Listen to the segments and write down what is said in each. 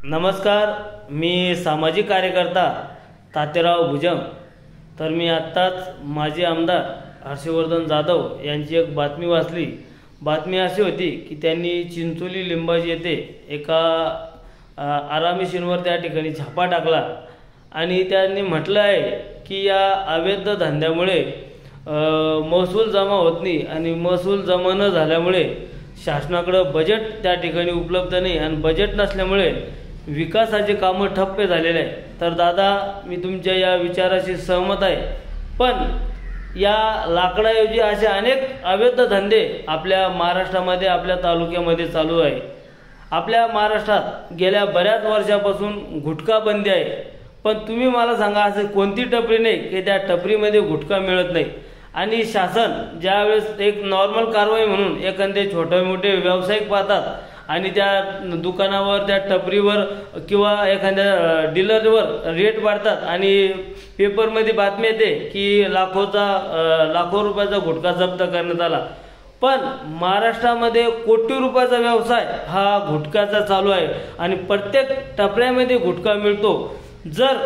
नमस्कार, मी सामाजिक कार्यकर्ता तातेराव भुजंग। तर मी आत्ताच माजी आमदार हर्षवर्धन जाधव यांची एक बातमी वाचली। बातमी अशी होती की त्यांनी चिंचोली लिंबाजी येथे एका आरामीशींवर त्या ठिकाणी छापा टाकला आणि त्यांनी म्हटलं आहे की या अवैध धंद्यामुळे महसूल जमा होत नाही आणि महसूल जमा न झाल्यामुळे शासनाकडे बजेट त्या ठिकाणी उपलब्ध नाही आणि बजेट नसल्यामुळे विकासाचे कामं ठप्प झालेले आहे। तर दादा, मी तुमच्या या विचाराशी सहमत आहे, पण या लाकडाऐवजी असे अनेक अवैध धंदे आपल्या महाराष्ट्रामध्ये, आपल्या तालुक्यामध्ये चालू आहे। आपल्या महाराष्ट्रात गेल्या बऱ्याच वर्षापासून गुटखा बंदी आहे, पण तुम्ही मला सांगा असं कोणती टपरी नाही की त्या टपरीमध्ये गुटखा मिळत नाही। आणि शासन ज्यावेळेस एक नॉर्मल कारवाई म्हणून एखादे छोटे मोठे व्यावसायिक पाहतात आणि त्या दुकानावर, त्या टपरीवर किंवा एखाद्या डीलरवर रेट वाढतात आणि पेपरमध्ये बातमी येते की लाखो रुपयाचा गुटखा जप्त करण्यात आला। पण महाराष्ट्रामध्ये कोटी रुपयाचा व्यवसाय हा गुटख्याचा चालू आहे आणि प्रत्येक टपऱ्यामध्ये गुटखा मिळतो। जर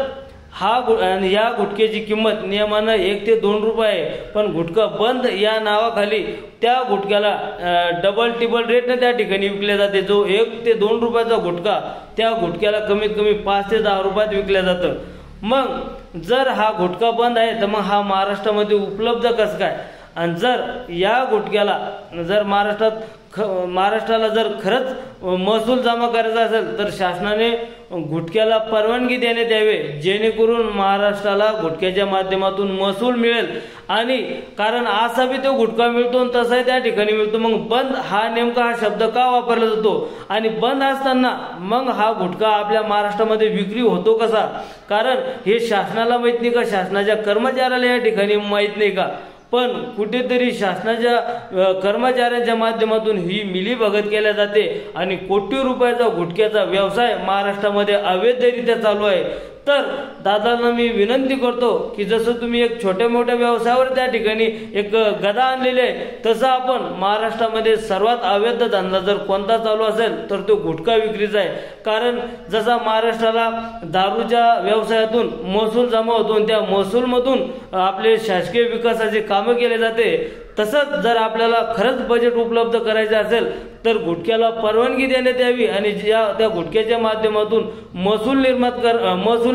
या गुटख्याची किंमत नियमानं 1 ते 2 रुपये आहे, पण गुटखा बंद या नावाखाली त्या गुटख्याला डबल टिबल रेटने त्या ठिकाणी विकले जाते। जो 1 ते 2 रुपयाचा गुटखा त्या गुटख्याला कमीत कमी 5 ते 10 रुपयात विकल्या जातं। मग जर हा गुटखा बंद आहे तर मग हा महाराष्ट्रामध्ये उपलब्ध कसं काय? आणि जर या गुटख्याला जर महाराष्ट्राला जर खरंच महसूल जमा करायचा असेल तर शासनाने गुटख्याला परवानगी देण्यात यावे, जेणेकरून महाराष्ट्राला गुटख्याच्या माध्यमातून महसूल मिळेल। आणि कारण असा बी तो गुटखा मिळतो आणि तसाही त्या ठिकाणी मिळतो, मग बंद हा नेमका हा शब्द का वापरला जातो? आणि बंद असताना मग हा गुटखा आपल्या महाराष्ट्रामध्ये विक्री होतो कसा? कारण हे शासनाला माहित नाही का? शासनाच्या कर्मचाऱ्याला या ठिकाणी माहित नाही का? पण कुठेतरी शासनाच्या कर्मचाऱ्यांच्या माध्यमातून ही मिलीभगत केल्या जाते आणि कोटी रुपयाचा गुटख्याचा व्यवसाय महाराष्ट्रामध्ये अवैधरित्या चालू आहे। तर दादांना मी विनंती करतो की जसं तुम्ही एक छोट्या मोठ्या व्यवसायावर त्या ठिकाणी एक गदा आणलेली आहे, तसं आपण महाराष्ट्रामध्ये सर्वात अवैध धंदा जर कोणता चालू असेल तर तो गुटखा विक्रीचा आहे। कारण जसा महाराष्ट्राला दारूच्या व्यवसायातून महसूल जमा होतो आणि त्या महसूलमधून आपले शासकीय विकासाचे कामं केले जाते, तसंच जर आपल्याला खरंच बजेट उपलब्ध करायचे असेल तर गुटख्याला परवानगी देण्यात यावी आणि त्या गुटख्याच्या माध्यमातून महसूल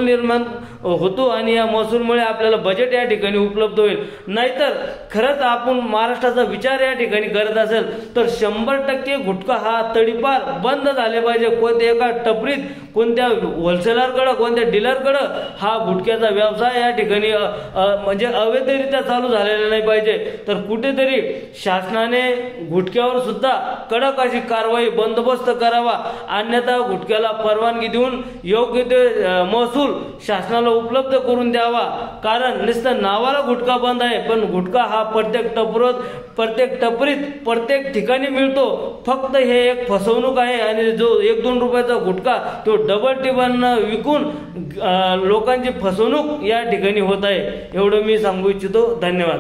निर्माण होतो आणि या महसूलमुळे आपल्याला बजेट या ठिकाणी उपलब्ध होईल। नाहीतर खरंच आपण महाराष्ट्राचा विचार या ठिकाणी करत असेल तर 100% गुटखा हा तडीपार बंद झाले पाहिजे। कोणत्या एका टपरीत, कोणत्या होलसेलरकडे, कोणत्या डीलरकडे हा गुटख्याचा व्यवसाय या ठिकाणी म्हणजे अवैधरित्या चालू झालेला नाही पाहिजे। तर कुठेतरी शासनाने गुटख्यावर सुद्धा कडक अशी कारवाई, बंदोबस्त करावा, अन्यथा गुटख्याला परवानगी देऊन योग्य ते महसूल शासनाला उपलब्ध करून द्यावा। कारण नुसतं नावाला गुटखा बंद आहे, पण गुटखा हा प्रत्येक टपरीत, प्रत्येक ठिकाणी मिळतो। फक्त हे एक फसवणूक आहे आणि जो 1-2 रुपयाचा गुटखा तो डबल टिबल विकून लोकांची फसवणूक या ठिकाणी होत आहे, एवढं मी सांगू इच्छितो। धन्यवाद।